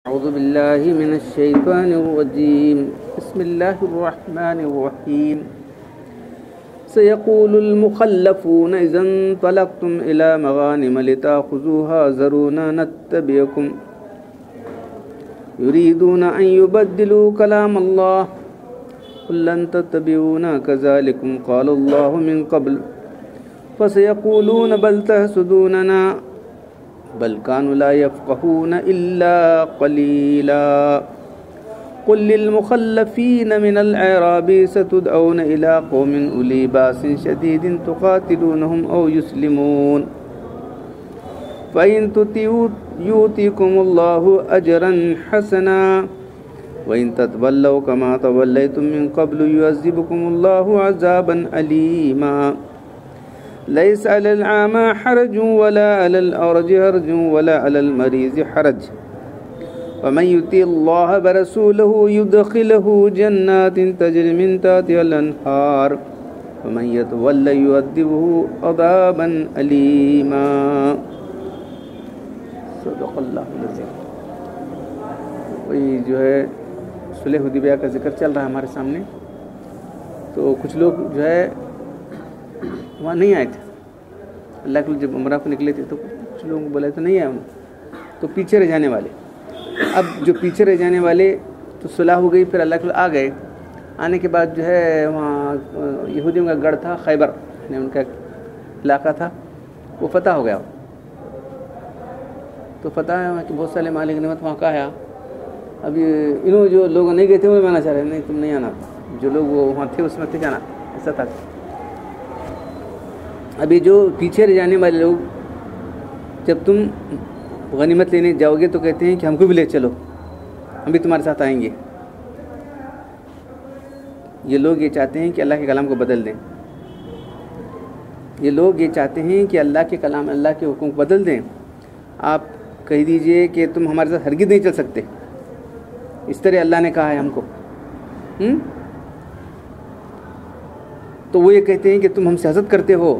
أعوذ بالله من الشيطان الرجيم بسم الله الرحمن الرحيم سيقول المخلفون إذا انطلقتم إلى مغانم لتأخذوها ذرونا نتبعكم يريدون أن يبدلوا كلام الله قل لن تتبعونا كذلكم قال الله من قبل فسيقولون بل تحسدوننا بل كانوا لا يفقهون إلا قليلا قل للمخلفين من الأعراب ستدعون إلى قوم أولي بأس شديد تقاتلونهم أو يسلمون فإن تطيعوا يؤتكم الله أجرا حسنا وإن تتولوا كما توليتم من قبل يعذبكم الله عذابا أليما ليس على الأعمى حرج ولا على الأعرج حرج ولا على المريض حرج ومن يطع الله ورسوله يدخله جنات تجري من تحتها الأنهار ومن يتولى يعذبه عذابا أليما صدق اللہ العظیم۔ وہی جو ہے صلح حدیبیہ کا ذکر چل رہا ہے ہمارے سامنے، تو کچھ لوگ جو ہے وہاں نہیں آئے تھے۔ اللہ کے جب عمرہ کو نکلے تھے تو کچھ لوگوں کو بولے تو نہیں آئے، تو پیچھے رہ جانے والے، اب جو پیچھے رہ جانے والے تو صلح ہو گئی، پھر اللہ کے آ گئے۔ آنے کے بعد جو ہے وہاں یہودیوں کا گڑھ تھا خیبر، یعنی ان کا علاقہ تھا، وہ فتح ہو گیا۔ تو فتح ہے کہ بہت سارے مالک نعمت وہاں کا ہے۔ اب انہوں جو لوگ نہیں گئے تھے انہیں مانا چاہ رہے نہیں تم نہیں آنا، جو لوگ وہ وہاں تھے اس میں تھے جانا، ایسا تھا۔ ابھی جو پیچھے رہ جانے والے لوگ جب تم غنیمت لینے جاؤ گے تو کہتے ہیں کہ ہم کو بھی لے چلو، ہم بھی تمہارے ساتھ آئیں گے۔ یہ لوگ یہ چاہتے ہیں کہ اللہ کے کلام کو بدل دیں، یہ لوگ یہ چاہتے ہیں کہ اللہ کے کلام، اللہ کے حکم کو بدل دیں۔ آپ کہہ دیجئے کہ تم ہمارے ساتھ ہرگز نہیں چل سکتے، اس طرح اللہ نے کہا ہے ہم کو۔ تو وہ یہ کہتے ہیں کہ تم ہم سے حسد کرتے ہو،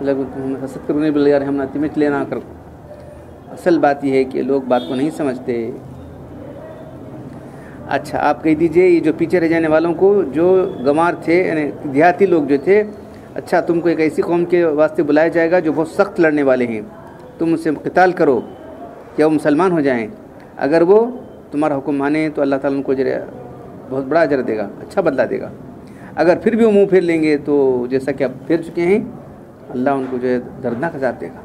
تم ہم حسد کرو نہیں بول یار ہم نہ تمہیں لینا کر۔ اصل بات یہ ہے کہ لوگ بات کو نہیں سمجھتے۔ اچھا آپ کہہ دیجئے یہ جو پیچھے رہ جانے والوں کو، جو گنوار تھے یعنی دیہاتی لوگ جو تھے، اچھا تم کو ایک ایسی قوم کے واسطے بلایا جائے گا جو بہت سخت لڑنے والے ہیں، تم ان سے قتال کرو کہ وہ مسلمان ہو جائیں۔ اگر وہ تمہارا حکم مانیں تو اللہ تعالیٰ ان کو بہت بڑا اجر دے گا، اچھا بدلہ دے گا۔ اگر پھر بھی وہ منہ پھیر لیں گے تو جیسا کہ اب پھیر چکے ہیں، اللہ ان کو جو ہے دردناک عذاب دے گا۔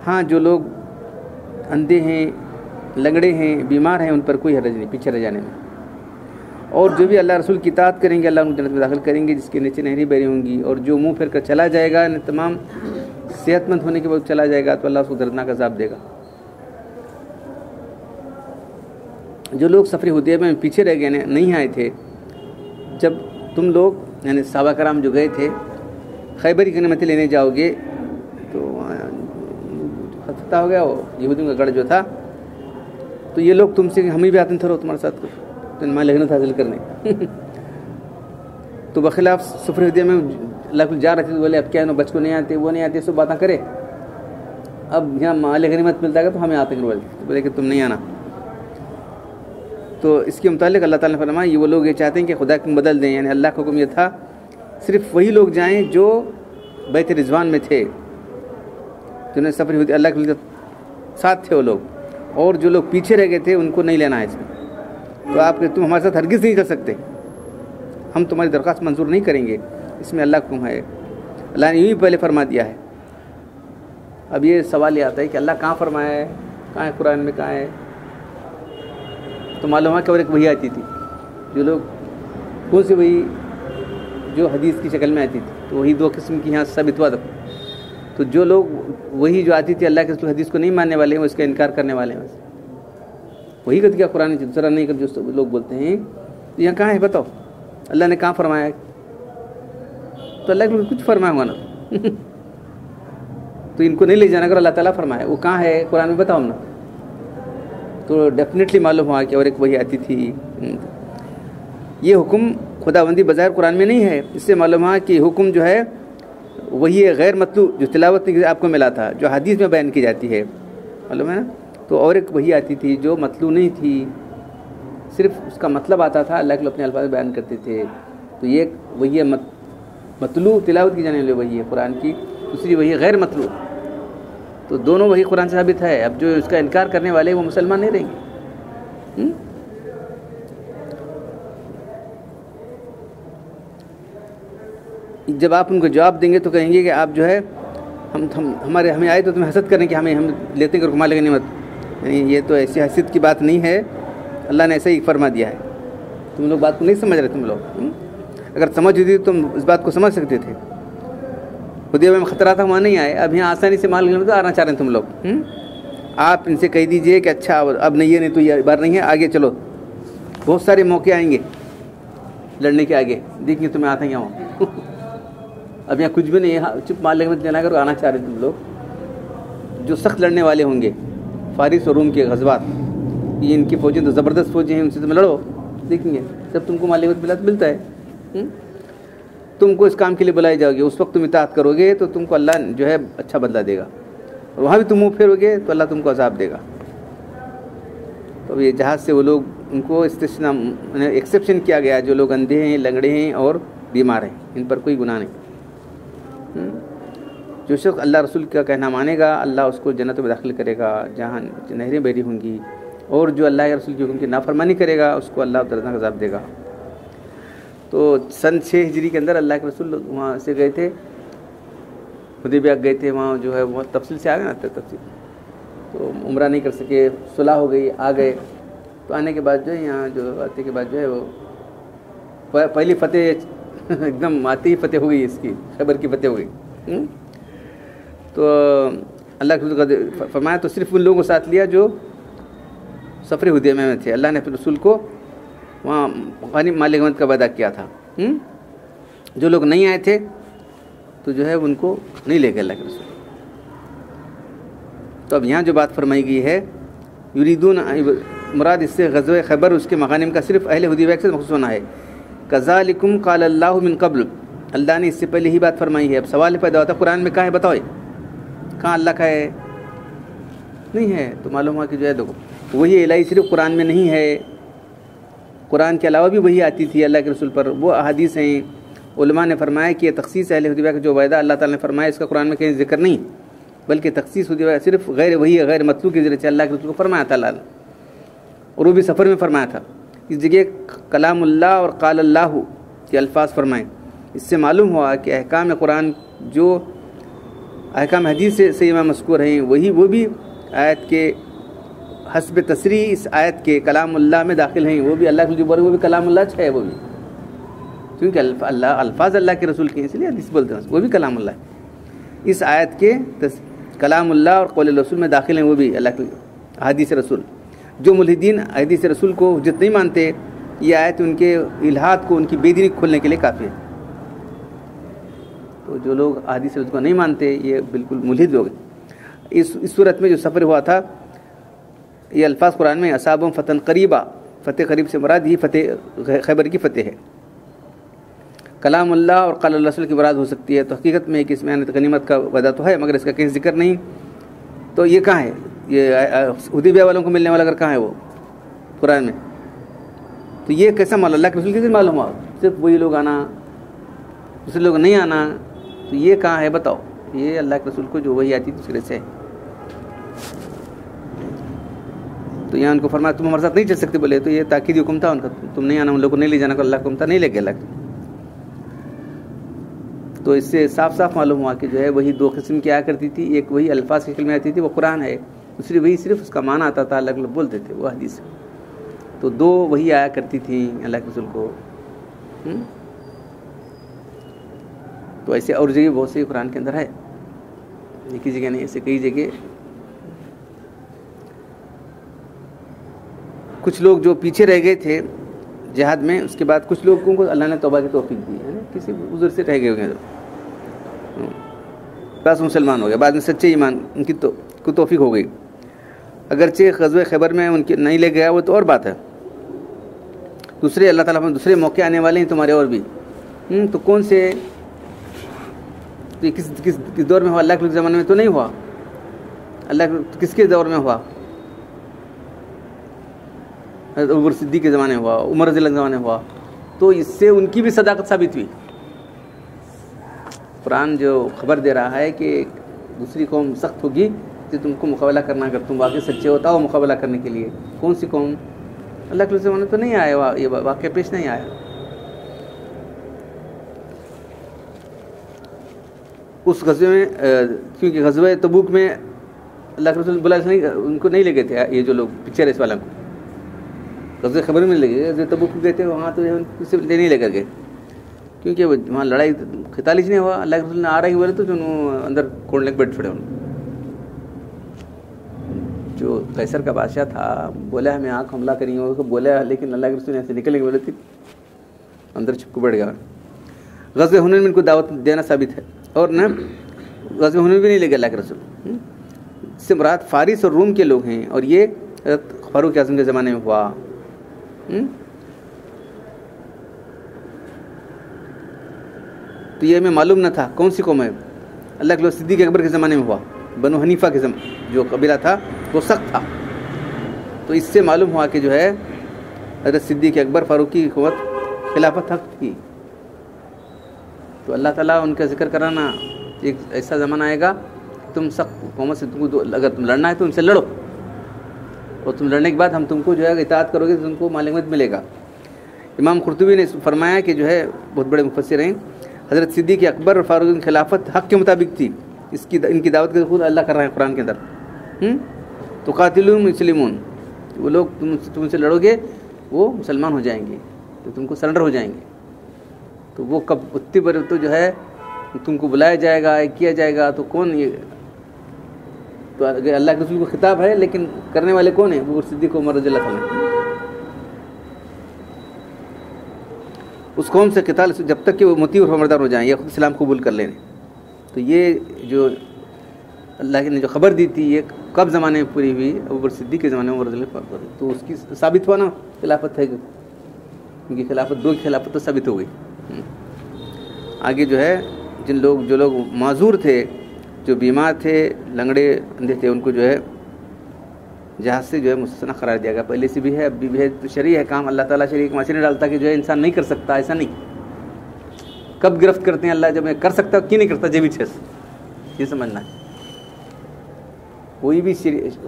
ہاں جو لوگ اندھے ہیں، لنگڑے ہیں، بیمار ہیں، ان پر کوئی حرج نہیں پیچھے رہ جانے میں۔ اور جو بھی اللہ رسول کی اطاعت کریں گے اللہ ان کو جنت میں داخل کریں گے، جس کے نیچے نہریں بہری ہوں گی۔ اور جو منہ پھیر کر چلا جائے گا، تمام صحت مند ہونے کے بعد چلا جائے گا تو اللہ اس کو دردناک عذاب دے گا۔ جو لوگ سفر حدیبیہ میں پیچھے رہ گئے نہیں آئے تھے، جب تم لوگ یعنی صحابہ کرام جو گئے تھے خیبر کی غنیمتیں لینے جاؤ گے تو فتح ہو گیا وہ یہودیوں کا گڑھ جو تھا، تو یہ لوگ تم سے ہم بھی آتے تھے تمہارے ساتھ تو میں لگنت حاصل کرنے تو بخلاف سفر حدیبیہ میں اللہ کو جا رہے تھے، تو بولے اب کیا بچ کو نہیں آتے، وہ نہیں آتے، سب باتیں کرے۔ اب یہاں مال غنیمت ملتا ہے تو ہمیں آتے ہیں، بولے کہ تم نہیں آنا۔ تو اس کے متعلق اللہ تعالیٰ نے فرمایا یہ وہ لوگ یہ چاہتے ہیں کہ خدا کو بدل دیں، یعنی اللہ کا حکم یہ تھا صرف وہی لوگ جائیں جو بیت رضوان میں تھے، جنہیں سفر ہوتی اللہ کے ساتھ تھے وہ لوگ، اور جو لوگ پیچھے رہ گئے تھے ان کو نہیں لینا ہے اس میں۔ تو آپ کہ تم ہمارے ساتھ ہرگز نہیں چل سکتے، ہم تمہاری درخواست منظور نہیں کریں گے، اس میں اللہ کا حکم ہے۔ اللہ نے یوں ہی پہلے فرما دیا ہے۔ اب یہ سوال یہ آتا ہے کہ اللہ کہاں فرمایا ہے، کہاں ہے قرآن میں، کہاں ہے؟ تو معلوم ہے کہ اور ایک وحی آتی تھی، جو لوگ کون سی وحی جو حدیث کی شکل میں آتی تھی، تو وہی دو قسم کی یہاں ثابت ہوا تھا۔ تو جو لوگ وہی جو آتی تھی اللہ کے حدیث کو نہیں ماننے والے ہیں، وہ اس کا انکار کرنے والے ہیں، وہی کہتے کیا قرآن دوسرا نہیں کر جو لوگ بولتے ہیں۔ تو یہاں کہاں ہے بتاؤ، اللہ نے کہاں فرمایا ہے؟ تو اللہ نے کچھ فرمایا ہوا نا تو ان کو نہیں لے جانا، اگر اللہ تعالیٰ فرمایا وہ کہاں ہے قرآن میں بتاؤ نا، تو ڈیفینیٹلی معلوم ہوا کہ اور ایک وہی آتی تھی۔ یہ حکم خداوندی بظاہر قرآن میں نہیں ہے، اس سے معلوم ہوا کہ حکم جو ہے وہی غیر مطلوب جو تلاوت آپ کو ملا تھا، جو حدیث میں بیان کی جاتی ہے، معلوم ہے نا. تو اور ایک وہی آتی تھی جو مطلوع نہیں تھی، صرف اس کا مطلب آتا تھا، اللہ کے لوگ اپنے الفاظ بیان کرتے تھے. تو یہ وہی ہے مطلوع تلاوت کی جانے والی وہی ہے قرآن کی، دوسری وہی غیر مطلوع. تو دونوں وہی قرآن سے ثابت ہے. اب جو اس کا انکار کرنے والے وہ مسلمان نہیں رہیں گے. جب آپ ان کو جواب دیں گے تو کہیں گے کہ آپ جو ہے ہمیں آئے تو تمہیں حسد کریں کہ ہم لیتے ہیں کہ کما لے گا نعمت. یہ تو ایسی حیثیت کی بات نہیں ہے، اللہ نے ایسا ہی فرما دیا ہے. تم لوگ بات کو نہیں سمجھ رہے. تم لوگ اگر سمجھ ہوتی تو تم اس بات کو سمجھ سکتے تھے. حدیبیہ میں خطرہ تھا، وہاں نہیں آئے. اب یہاں آسانی سے مال تو آنا چاہ رہے ہیں تم لوگ. آپ ان سے کہہ دیجئے کہ اچھا اب نہیں، یہ نہیں تو یہ بار نہیں ہے، آگے چلو. بہت سارے موقع آئیں گے لڑنے کے، آگے دیکھیں تمہیں آتا ہی ہوں. اب یہاں کچھ بھی نہیں ہے، چپ مال لے کے لینا کر آنا چاہ رہے تم لوگ. جو سخت لڑنے والے ہوں گے، فارس اور روم کے غزوات، یہ ان کی فوجیں تو زبردست فوجیں ہیں، ان سے تم لڑو. دیکھیں گے جب تم کو مال ملا تو ملتا ہے. تم کو اس کام کے لیے بلائے جاؤ گے، اس وقت تم اطاعت کرو گے تو تم کو اللہ جو ہے اچھا بدلہ دے گا. اور وہاں بھی تم منہ پھیرو گے تو اللہ تم کو عذاب دے گا. تو یہ جہاز سے وہ لوگ، ان کو ایکسیپشن کیا گیا، جو لوگ اندھے ہیں، لنگڑے ہیں اور بیمار ہیں، ان پر کوئی گناہ نہیں. جو شخص اللہ رسول کا کہنا مانے گا، اللہ اس کو جنت میں داخل کرے گا جہاں نہریں بہتی ہوں گی. اور جو اللہ کے رسول کی حکم کی نافرمانی کرے گا اس کو اللہ دردناک عذاب دے گا. تو سن 6 ہجری کے اندر اللہ کے رسول وہاں سے گئے تھے، حدیبیہ گئے تھے. وہاں جو ہے بہت تفصیل سے آگے نا تفصیل. تو عمرہ نہیں کر سکے، صلح ہو گئی، آ گئے. تو آنے کے بعد جو ہے یہاں جو آتے کے بعد جو ہے وہ پہلی فتح ایک دم آتے ہی فتح ہو گئی، اس کی خیبر کی فتح ہو گئی. تو اللہ کے رسول فرمایا تو صرف ان لوگوں کو ساتھ لیا جو سفر حدیبیہ میں تھے. اللہ نے اپنے رسول کو وہاں غنیمت مال غنیمت کا وعدہ کیا تھا. جو لوگ نہیں آئے تھے تو جو ہے ان کو نہیں لے گئے اللہ کے رسول. تو اب یہاں جو بات فرمائی گئی ہے، یریدون، مراد اس سے غزوہ خیبر اس کے مغانم کا صرف اہل حدیبیہ سے مخصوص ہونا ہے. کذالکم قال اللہ من قبل، اللہ نے اس سے پہلے ہی بات فرمائی ہے. اب سوال پیدا ہوتا ہے قرآن میں کہاں ہے بتاؤ، کہاں اللہ کا ہے؟ نہیں ہے. تو معلوم ہوا کہ جو ہے دیکھو وہی الہی صرف قرآن میں نہیں ہے، قرآن کے علاوہ بھی وہی آتی تھی اللہ کے رسول پر. وہ احادیث ہیں. علماء نے فرمایا کہ یہ تخصیص اہل حدیبیہ کا جو وعدہ اللہ تعالیٰ نے فرمایا اس کا قرآن میں کہیں ذکر نہیں، بلکہ تخصیص حدیبیہ صرف غیر وہی غیر مطلوع کی ذریعے سے اللہ کے رسول کو فرمایا تھا اللہ نے. اور وہ بھی سفر میں فرمایا تھا. اس جگہ کلام اللہ اور قال اللہ کے الفاظ فرمائیں. اس سے معلوم ہوا کہ احکام قرآن جو احکام حدیث سے یہاں مذکور ہیں وہ بھی آیت کے حسب تصریح اس آیت کے کلام اللہ میں داخل ہیں. وہ بھی اللہ کے جو بولے وہ بھی کلام اللہ ہے. وہ بھی کیونکہ الفاظ اللہ کے رسول کے ہیں، اس لیے حدیث بولتے ہیں، وہ بھی کلام اللہ ہے. اس آیت کے کلام اللہ اور قول رسول میں داخل ہیں وہ بھی اللہ کے حدیث رسول. جو ملحدین حدیث رسول کو حجت نہیں مانتے، یہ آیت ان کے الہات کو، ان کی بے دینی کھولنے کے لیے کافی ہے. تو جو لوگ حدیث رسول کو نہیں مانتے یہ بالکل ملحد لوگ ہیں. اس صورت میں جو سفر ہوا تھا، یہ الفاظ قرآن میں اصابہم فتح قریبا، فتح قریب سے مراد ہی فتح خیبر کی فتح ہے. کلام اللہ اور قال اللہ رسول کی مراد ہو سکتی ہے. تو حقیقت میں کہ اس میں غنیمت کا وعدہ تو ہے مگر اس کا کہیں ذکر نہیں. تو یہ کہاں ہے؟ یہ حدیبیہ والوں کو ملنے والا اگر کہاں ہے وہ قرآن میں؟ تو یہ کیسا معلوم؟ اللہ کے رسول کی معلوم ہوا صرف وہی لوگ آنا، دوسرے لوگ نہیں آنا. تو یہ کہاں ہے بتاؤ؟ یہ اللہ کے رسول کو جو وہی آتی دوسرے سے ہے. تو یہاں ان کو فرمایا تم ہمارے ساتھ نہیں چل سکتے. بولے تو یہ تاکیدی حکم تھا ان کا، تم نہیں آنا، ان لوگوں کو نہیں لے جانا. اللہ کا حکم تھا، نہیں لے گیا اللہ. تو اس سے صاف صاف معلوم ہوا کہ جو ہے وہی دو قسم کی آیا کرتی تھی. ایک وہی الفاظ کی شکل میں آتی تھی، وہ قرآن ہے. دوسری وہی صرف اس کا معنی آتا تھا، الگ الگ بولتے تھے، وہ حدیث. تو دو وہی آیا کرتی تھیں اللہ کے رسول کو. تو ایسے اور جگہ بہت سی قرآن کے اندر ہے، ایک ہی جگہ نہیں، ایسے کئی جگہ. کچھ لوگ جو پیچھے رہ گئے تھے جہاد میں، اس کے بعد کچھ لوگوں کو اللہ نے توبہ کی توفیق دی ہے نا، کسی عذر سے رہ گئے ہوئے ہیں بس مسلمان ہو گئے، بعد میں سچے ایمان ان کی کو توفیق ہو گئی. اگرچہ غزوہ خیبر میں ان کے نہیں لے گیا وہ تو اور بات ہے. دوسرے اللہ تعالیٰ میں دوسرے موقع آنے والے ہیں تمہارے اور بھی. تو کون سے کس دور میں ہوا؟ اللہ کے زمانے میں تو نہیں ہوا. اللہ کس کے دور میں ہوا؟ حضرت ابوبکر صدیق کے زمانے میں ہوا، عمر رضی اللہ کے زمانے میں ہوا. تو اس سے ان کی بھی صداقت ثابت ہوئی. قرآن جو خبر دے رہا ہے کہ دوسری قوم سخت ہوگی کہ تم کو مقابلہ کرنا، اگر تم واقعی سچے ہوتا ہو مقابلہ کرنے کے لیے. کون سی قوم؟ اللہ کے زمانے تو نہیں آیا، یہ واقعہ پیش نہیں آیا. اس غزوے میں کیونکہ غزوہ تبوک میں اللہ کے رسول بلا ان کو نہیں لے گئے تھے، یہ جو لوگ پچھے ریس والوں کو غزوہ خبر میں لے گئے. غزوہ تبوک گئے تھے وہاں تو کسی نہیں لے کر گئے، کیونکہ وہاں لڑائی قتال ہی نہیں ہوا. اللہ کے رسول نے آ رہی بولے تو جو اندر کوڑنے کے بیٹھ چھوڑے. جو قیصر کا بادشاہ تھا بولا ہمیں آنکھ حملہ کریں گے بولا، لیکن اللہ کے رسول نے ایسے نکلنے کے بولے تھے اندر چھپ کو بیٹھ گیا. غزوہ حنین میں ان کو دعوت دینا ثابت ہے، اور نہ غزوہ حنین بھی نہیں لے گئے اللہ کے رسول. اس سے مراد فارس اور روم کے لوگ ہیں، اور یہ فاروق اعظم کے زمانے میں ہوا. تو یہ ہمیں معلوم نہ تھا کون سی قوم ہے. اللہ کے صدیق اکبر کے زمانے میں ہوا. بنو حنیفہ کے جو قبیلہ تھا وہ سخت تھا. تو اس سے معلوم ہوا کہ جو ہے حضرت صدیق اکبر فاروق کی حکومت خلافت حق کی. تو اللہ تعالیٰ ان کا ذکر کرانا، ایک ایسا زمانہ آئے گا تم سخت قوموں سے تم کو اگر تم لڑنا ہے تو ان سے لڑو، اور تم لڑنے کے بعد ہم تم کو جو ہے اطاعت کرو گے تو تم کو مال غنیمت ملے گا. امام قرطبی نے فرمایا کہ جو ہے بہت بڑے مفسر ہیں، حضرت صدیق اکبر اور فاروق کی خلافت حق کے مطابق تھی. ان کی دعوت کے خود اللہ کر رہے ہیں قرآن کے اندر. تو قاتلون مسلمون، وہ لوگ تم سے لڑو گے وہ مسلمان ہو جائیں گے، تو تم کو سرنڈر ہو جائیں گے. تو وہ کب اتنی بڑے تو جو ہے تم کو بلایا جائے گا کیا جائے گا تو کون؟ یہ تو اللہ کے رسول کو خطاب ہے، لیکن کرنے والے کون ہیں؟ وہ صدیق عمر رضی اللہ عنہ. اس قوم سے قتال جب تک کہ وہ مطیع اور فرمانبردار ہو جائیں یا خود اسلام قبول کر لیں. تو یہ جو اللہ نے جو خبر دی تھی یہ کب زمانے میں پوری ہوئی؟ ابوبکر صدیق کے زمانے میں عمر رضی اللہ عنہ. تو اس کی ثابت ہوا نا خلافت ہے، کیونکہ خلافت دو کی خلافت تو ثابت ہو گئی. آگے جو ہے جو لوگ معذور تھے، جو بیمار تھے، لنگڑے اندھے تھے، ان کو جو ہے جہاز سے جو ہے مستثنی قرار دیا گیا. پہلے سے بھی ہے، اب بھی ہے. تو شرعی ہے کام، اللہ تعالیٰ شرعی کے معاشرے ڈالتا کہ جو ہے انسان نہیں کر سکتا. ایسا نہیں. کب گرفت کرتے ہیں اللہ؟ جب میں کر سکتا کیوں نہیں کرتا؟ جبھی چھس یہ سمجھنا ہے. کوئی بھی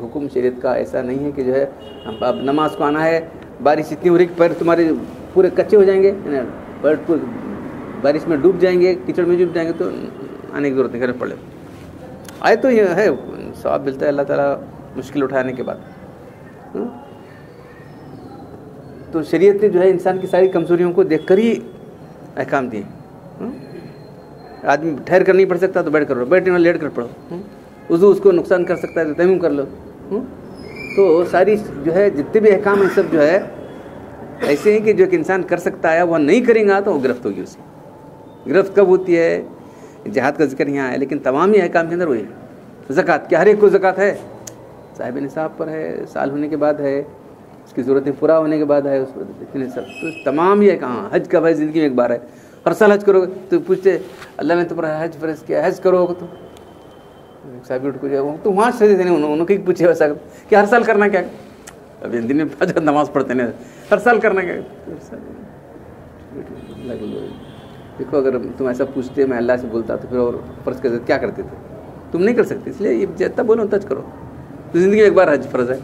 حکم شریعت کا ایسا نہیں ہے کہ جو ہے اب نماز کو آنا ہے، بارش اتنی ہو رہی کہ پیر تمہارے پورے کچے ہو جائیں گے، پیر بارش میں ڈوب جائیں گے، کیچڑ میں ڈوب جائیں گے، تو آنے کی ضرورت نہیں، گھر پڑے آئے تو یہ ہے ثواب ملتا ہے اللہ تعالیٰ مشکل اٹھانے کے بعد. تو شریعت نے جو ہے انسان کی ساری کمزوریوں کو دیکھ کر ہی احکام دیے. آدمی ٹھہر کر نہیں پڑھ سکتا تو بیٹھ کر پڑھو، بیٹھنے میں لیٹ کر پڑھو. وضو اس کو نقصان کر سکتا ہے تو تیمم کر لو. تو ساری جو ہے جتنے بھی احکام ہیں سب جو ہے ایسے ہیں کہ جو کہ انسان کر سکتا ہے وہ نہیں کریں گا تو وہ گرفت ہوگی. اسے گرفت کب ہوتی ہے؟ جہاد کا ذکر یہاں ہے، لیکن تمام ہی احکام کے اندر وہی ہے. زکوٰۃ کیا ہر ایک کو زکوٰۃ ہے؟ صاحب نصاب پر ہے، سال ہونے کے بعد ہے، اس کی ضرورتیں پورا ہونے کے بعد ہے، اس پر اتنے سب. تو تمام ہی ہے. کہاں حج کا بھائی زندگی میں ایک بار ہے، ہر سال حج کرو گے تو پوچھتے اللہ نے تم پر حج فرض کیا، حج کرو گے تو صاحب اٹھ کو جائے تو وہاں سے انہوں نے پوچھے ویسا کہ ہر سال کرنا کیا؟ ابھی دن میں فجر نماز پڑھتے ہیں، ہر سال کرنا کیا؟ دیکھو اگر تم ایسا پوچھتے میں اللہ سے بولتا تو پھر اور فرض کا کیا کرتے تھے؟ تم نہیں کر سکتے، اس لیے یہ جتنا بولو تج کرو. تو زندگی میں ایک بار حج فرض ہے.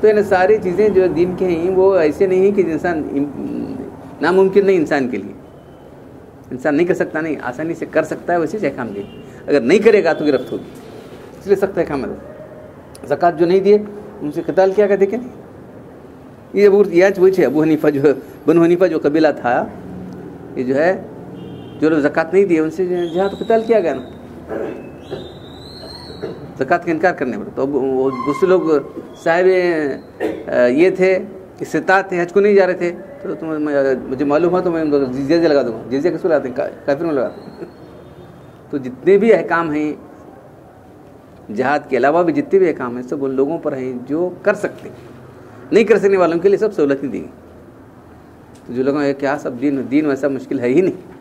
تو انہیں ساری چیزیں جو دین کے ہیں وہ ایسے نہیں ہیں کہ انسان ناممکن نہیں انسان کے لیے. انسان نہیں کر سکتا نہیں، آسانی سے کر سکتا ہے. ویسے احکام دیے، اگر نہیں کرے گا تو گرفت ہوگی. اس لیے سخت احکام ہے. زکوٰۃ جو نہیں دیے ان سے قتال کیا کہتے کہ نہیں. یہ وہی ابو حنیفہ جو بنو حنیفہ جو قبیلہ تھا، یہ جو ہے جو لوگ زکوٰۃ نہیں دیے ان سے جہاد قتال کیا گیا نا، زکوٰۃ کا انکار کرنے پر. تو دوسرے لوگ صاحب یہ تھے استطاعت تھے، حج کو نہیں جا رہے تھے، تو مجھے معلوم ہوا تو میں جزیہ لگا دوں گا. جزیہ کس کو لگاتے ہیں؟ کافر میں لگاتے ہیں. تو جتنے بھی احکام ہیں جہاد کے علاوہ بھی جتنے بھی احکام ہیں سب ان لوگوں پر ہیں جو کر سکتے ہیں. نہیں کر سکنے والوں کے لیے سب سہولتیں دی گئی. تو جو لوگوں کیا سب دین ویسا مشکل ہے ہی نہیں.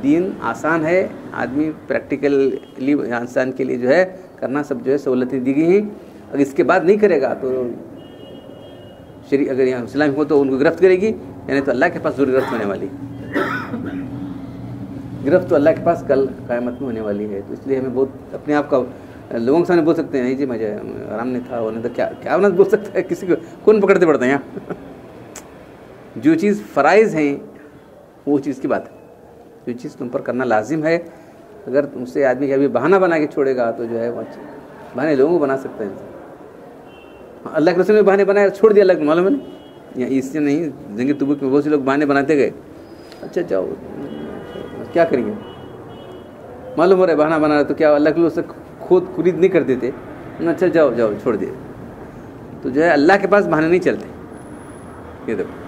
دین آسان ہے، آدمی پریکٹیکلی انسان کے لیے جو ہے کرنا سب جو ہے سہولتیں دی گئی ہیں. اگر اس کے بعد نہیں کرے گا تو اگر یہاں اسلام ہو تو ان کو گرفت کرے گی، یعنی تو اللہ کے پاس ضرور گرفت ہونے والی، گرفت تو اللہ کے پاس کل قیامت میں ہونے والی ہے. تو اس لیے ہمیں بہت اپنے آپ کا لوگوں کے سامنے بول سکتے ہیں نہیں جی مجھے آرام نہیں تھا وہ نہیں تھا، کیا نہ بول سکتا ہے کسی کو، کون پکڑتے پڑتے ہیں یہاں. جو چیز فرائض ہیں وہ چیز کی بات ہے، جو چیز تم پر کرنا لازم ہے. اگر تم سے آدمی کبھی بہانہ بنا کے چھوڑے گا تو جو ہے وہ بہانے لوگوں کو بنا سکتے ہیں. اللہ کے رسول نے بہانے بنائے چھوڑ دیا، اللہ کو معلوم ہے نا. اس سے نہیں، جنگ تبوک میں بہت سے لوگ بہانے بناتے گئے، اچھا جاؤ کیا کریں گے، معلوم ہو رہا ہے بہانہ بنا رہا تو کیا اللہ کے اسے خود خرید نہیں کر دیتے، اچھا جاؤ جاؤ چھوڑ دے. تو جو ہے اللہ کے پاس بہانے نہیں چلتے. یہ دیکھو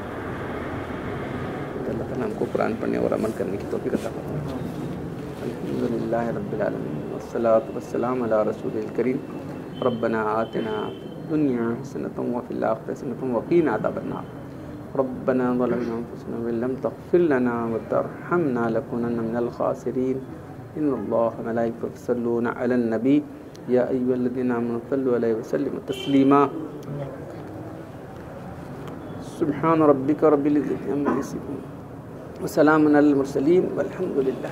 اللہ تعالیٰ ہم کو قرآن پڑھنے اور عمل کرنے کی توفیق عطا فرمائے. الحمدللہ رب العالمین والصلاة والسلام علی رسول الکریم. ربنا آتنا فی الدنیا حسنۃ وفی الآخرۃ حسنۃ وقنا عذاب النار. ربنا ظلمنا انفسنا وان لم تغفر لنا وترحمنا لنكونن من الخاسرین. ان اللہ وملائکته یصلون علی النبی یا ایھا الذین آمنوا صلوا علیہ وسلموا تسلیما. سبحان ربک رب العزة عما یصفون وسلام علی المرسلین والحمد للہ.